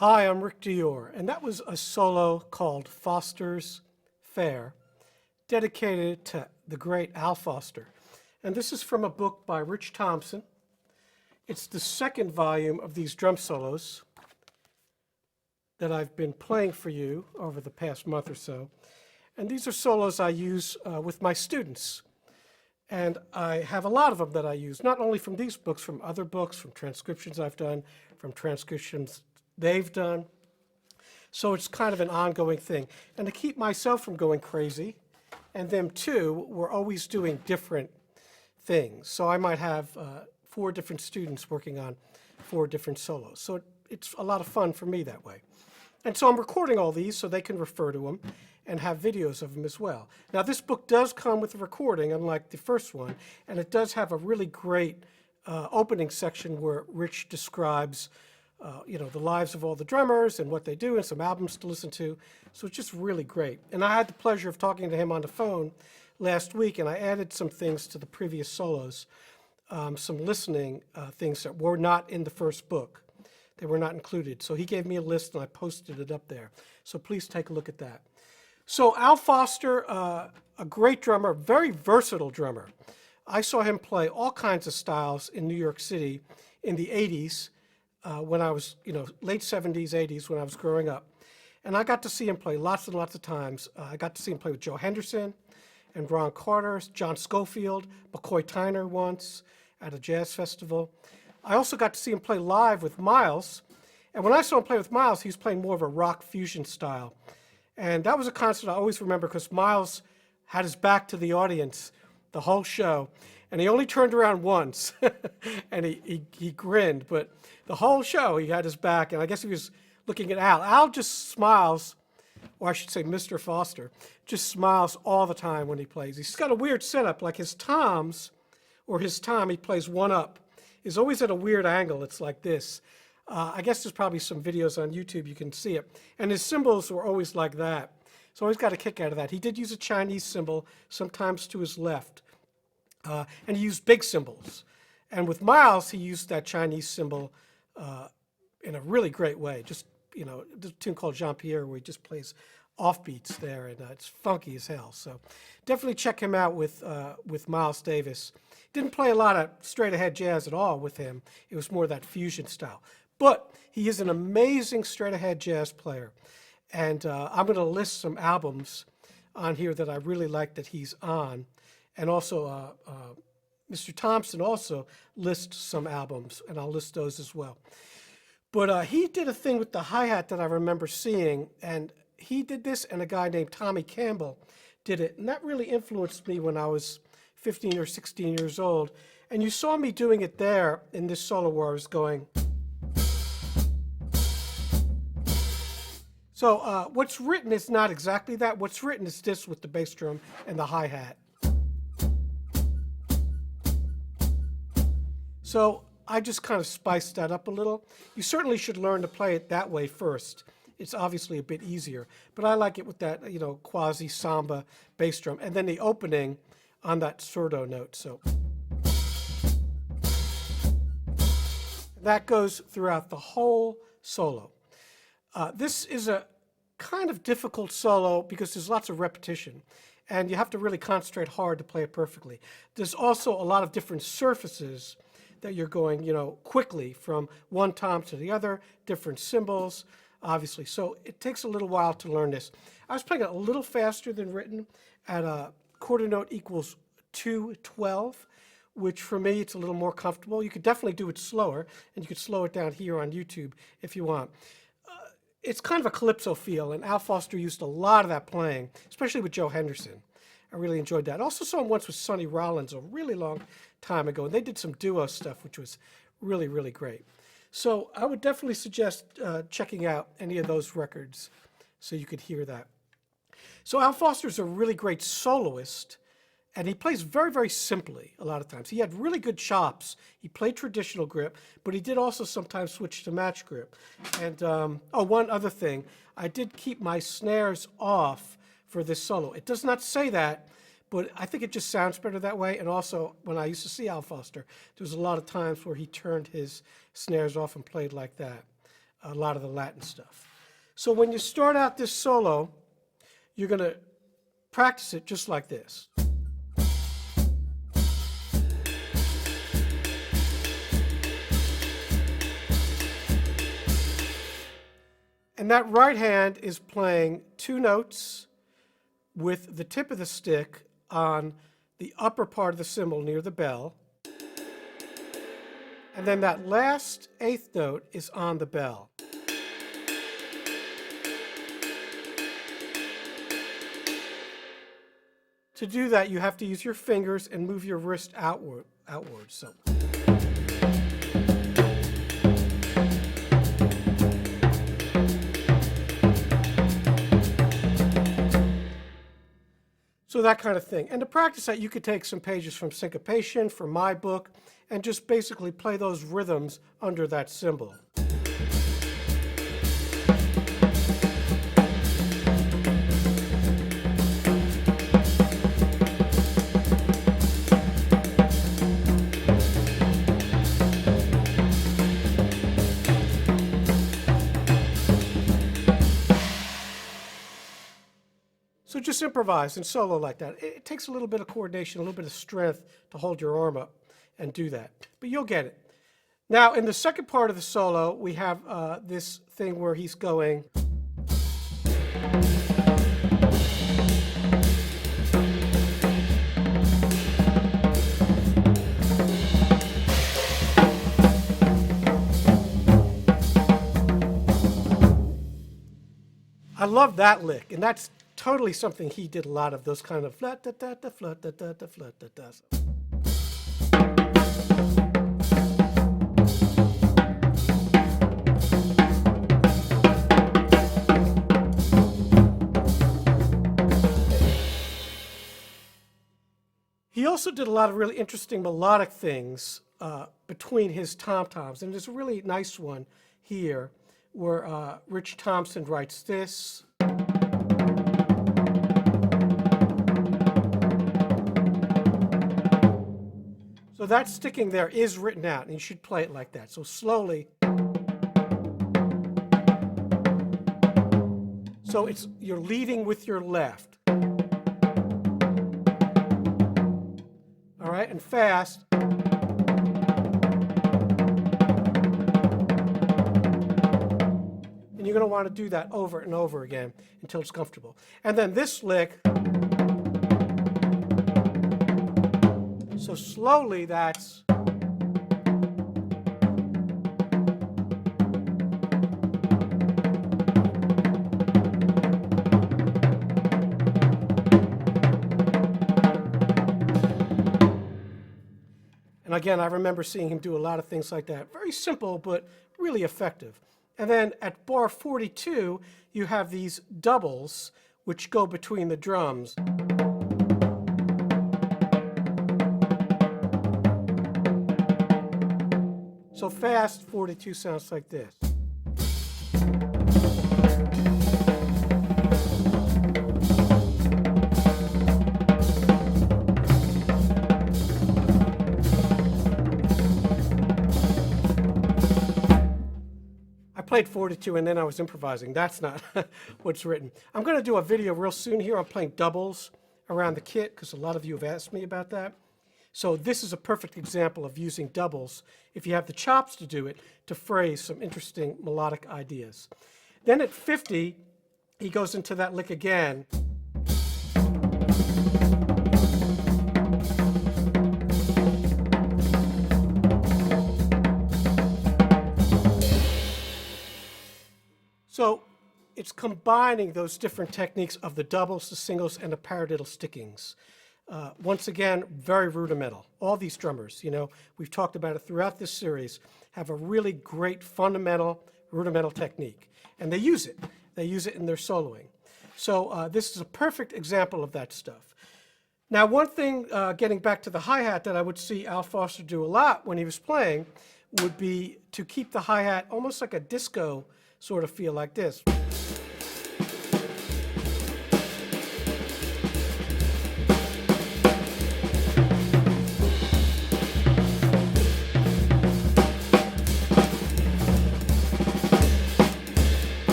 Hi, I'm Rick Dior, and that was a solo called Foster's Fair, dedicated to the great Al Foster. And this is from a book by Rich Thompson. It's the second volume of these drum solos that I've been playing for you over the past month or so. And these are solos I use with my students. And I have a lot of them that I use, not only from these books, from other books, from transcriptions I've done, from transcriptions they've done. So it's kind of an ongoing thing. And to keep myself from going crazy, and them too, we're always doing different things. So I might have 4 different students working on 4 different solos. So it's a lot of fun for me that way. And so I'm recording all these so they can refer to them and have videos of them as well. Now this book does come with a recording, unlike the first one, and it does have a really great opening section where Rich describes the lives of all the drummers and what they do and some albums to listen to. So it's just really great. And I had the pleasure of talking to him on the phone last week, and I added some things to the previous solos, some listening things that were not in the first book. They were not included. So he gave me a list and I posted it up there. So please take a look at that. So Al Foster, a great drummer, very versatile drummer. I saw him play all kinds of styles in New York City in the 80s. When I was, late 70s, 80s, when I was growing up. And I got to see him play lots and lots of times. I got to see him play with Joe Henderson and Ron Carter, John Schofield, McCoy Tyner once at a jazz festival. I also got to see him play live with Miles. And when I saw him play with Miles, he was playing more of a rock fusion style. And that was a concert I always remember because Miles had his back to the audience the whole show. And he only turned around once, and he grinned. But the whole show, he had his back, and I guess he was looking at Al. Al just smiles, or I should say Mr. Foster, just smiles all the time when he plays. He's got a weird setup, like his toms, or his tom, he plays one up, is always at a weird angle. It's like this. I guess there's probably some videos on YouTube, you can see it. And his cymbals were always like that. So I always got a kick out of that. He did use a Chinese cymbal, sometimes to his left. And he used big cymbals. And with Miles, he used that Chinese cymbal in a really great way. Just, there's a tune called Jean-Pierre where he just plays offbeats there, and it's funky as hell. So definitely check him out with Miles Davis. Didn't play a lot of straight-ahead jazz at all with him. It was more that fusion style. But he is an amazing straight-ahead jazz player. And I'm going to list some albums on here that I really like that he's on. And also, Mr. Thompson also lists some albums, and I'll list those as well. But he did a thing with the hi-hat that I remember seeing, and he did this, and a guy named Tommy Campbell did it. And that really influenced me when I was 15 or 16 years old. And you saw me doing it there in this solo where I was going. So what's written is not exactly that. What's written is this with the bass drum and the hi-hat. So I just kind of spiced that up a little. You certainly should learn to play it that way first. It's obviously a bit easier, but I like it with that, quasi-samba bass drum, and then the opening on that surdo note. So that goes throughout the whole solo. This is a kind of difficult solo because there's lots of repetition, and you have to really concentrate hard to play it perfectly. There's also a lot of different surfaces that you're going, quickly from one tom to the other, different cymbals, obviously. So it takes a little while to learn this. I was playing it a little faster than written at a quarter note equals 212, which for me, it's a little more comfortable. You could definitely do it slower, and you could slow it down here on YouTube if you want. It's kind of a calypso feel, and Al Foster used a lot of that playing, especially with Joe Henderson. I really enjoyed that. I also saw him once with Sonny Rollins a really long time ago, and they did some duo stuff, which was really, really great. So I would definitely suggest checking out any of those records so you could hear that. So Al Foster's a really great soloist, and he plays very, very simply a lot of times. He had really good chops. He played traditional grip, but he did also sometimes switch to match grip. And, one other thing, I did keep my snares off for this solo. It does not say that, but I think it just sounds better that way. And also, when I used to see Al Foster, there was a lot of times where he turned his snares off and played like that. a lot of the Latin stuff. So when you start out this solo, you're going to practice it just like this. And that right hand is playing 2 notes with the tip of the stick on the upper part of the cymbal near the bell. And then that last 8th note is on the bell. To do that, you have to use your fingers and move your wrist outwards. So that kind of thing. And to practice that, you could take some pages from Syncopation, from my book, and just basically play those rhythms under that cymbal. So just improvise and solo like that. It takes a little bit of coordination, a little bit of strength to hold your arm up and do that. But you'll get it. Now, in the second part of the solo, we have this thing where he's going. I love that lick, and that's totally something he did a lot of, those kind of flat da da da flat da da da flat da da. He also did a lot of really interesting melodic things between his tom-toms, and there's a really nice one here where Rich Thompson writes this. So that sticking there is written out, and you should play it like that. So slowly. So you're leading with your left. All right, and fast. And you're going to want to do that over and over again until it's comfortable. And then this lick. So slowly, that's. And again, I remember seeing him do a lot of things like that. Very simple, but really effective. And then at bar 42, you have these doubles, which go between the drums. So fast 42 sounds like this. I played 42 and then I was improvising. That's not what's written. I'm going to do a video real soon here on playing doubles around the kit because a lot of you have asked me about that. So this is a perfect example of using doubles, if you have the chops to do it, to phrase some interesting melodic ideas. Then at 50, he goes into that lick again. So it's combining those different techniques of the doubles, the singles, and the paradiddle stickings. Once again, very rudimental. All these drummers, we've talked about it throughout this series, have a really great fundamental, rudimental technique. And they use it. They use it in their soloing. So this is a perfect example of that stuff. Now, one thing, getting back to the hi-hat that I would see Al Foster do a lot when he was playing would be to keep the hi-hat almost like a disco sort of feel like this.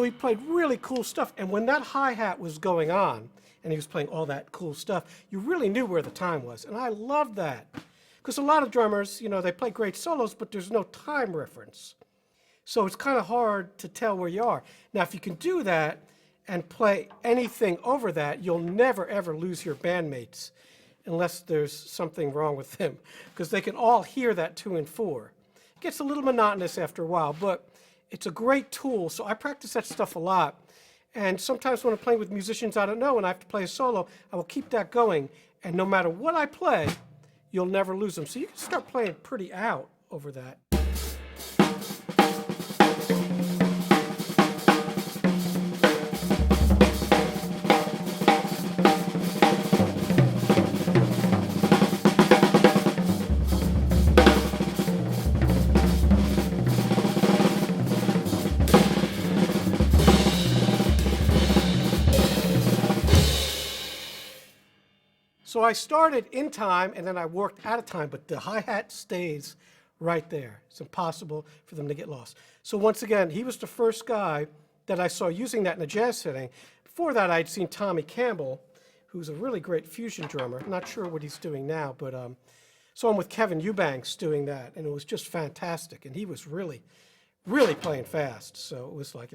So he played really cool stuff. And when that hi-hat was going on, and he was playing all that cool stuff, you really knew where the time was. And I loved that. Because a lot of drummers, you know, they play great solos, but there's no time reference. So it's kind of hard to tell where you are. Now, if you can do that and play anything over that, you'll never, ever lose your bandmates unless there's something wrong with them, because they can all hear that 2 and 4. It gets a little monotonous after a while, but it's a great tool. So I practice that stuff a lot. And sometimes when I'm playing with musicians I don't know and I have to play a solo, I will keep that going. And no matter what I play, you'll never lose them. So you can start playing pretty out over that. So I started in time and then I worked out of time, but the hi-hat stays right there. It's impossible for them to get lost. So once again, he was the first guy that I saw using that in a jazz setting. Before that, I'd seen Tommy Campbell, who's a really great fusion drummer. I'm not sure what he's doing now, but saw him with Kevin Eubanks doing that, and it was just fantastic. And he was really, really playing fast. So it was like,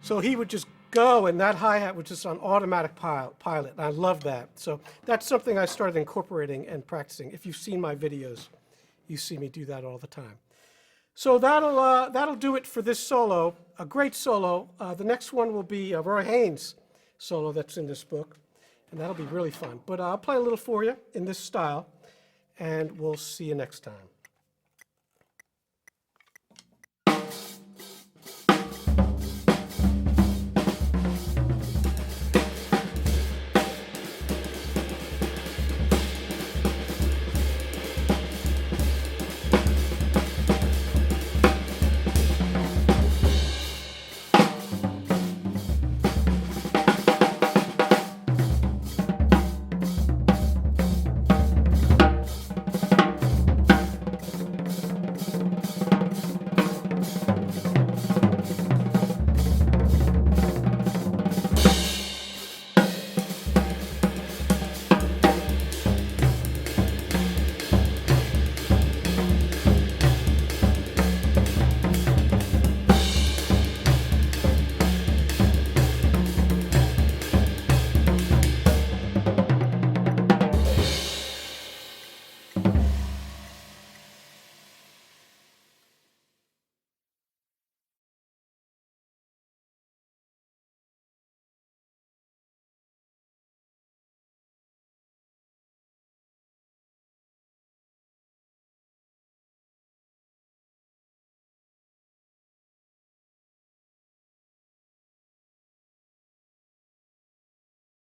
so he would just go, and that hi-hat was just on automatic pilot, and I love that. So that's something I started incorporating and practicing. If you've seen my videos, you see me do that all the time. So that'll do it for this solo, a great solo. The next one will be a Roy Haynes solo that's in this book, and that'll be really fun. But I'll play a little for you in this style, and we'll see you next time.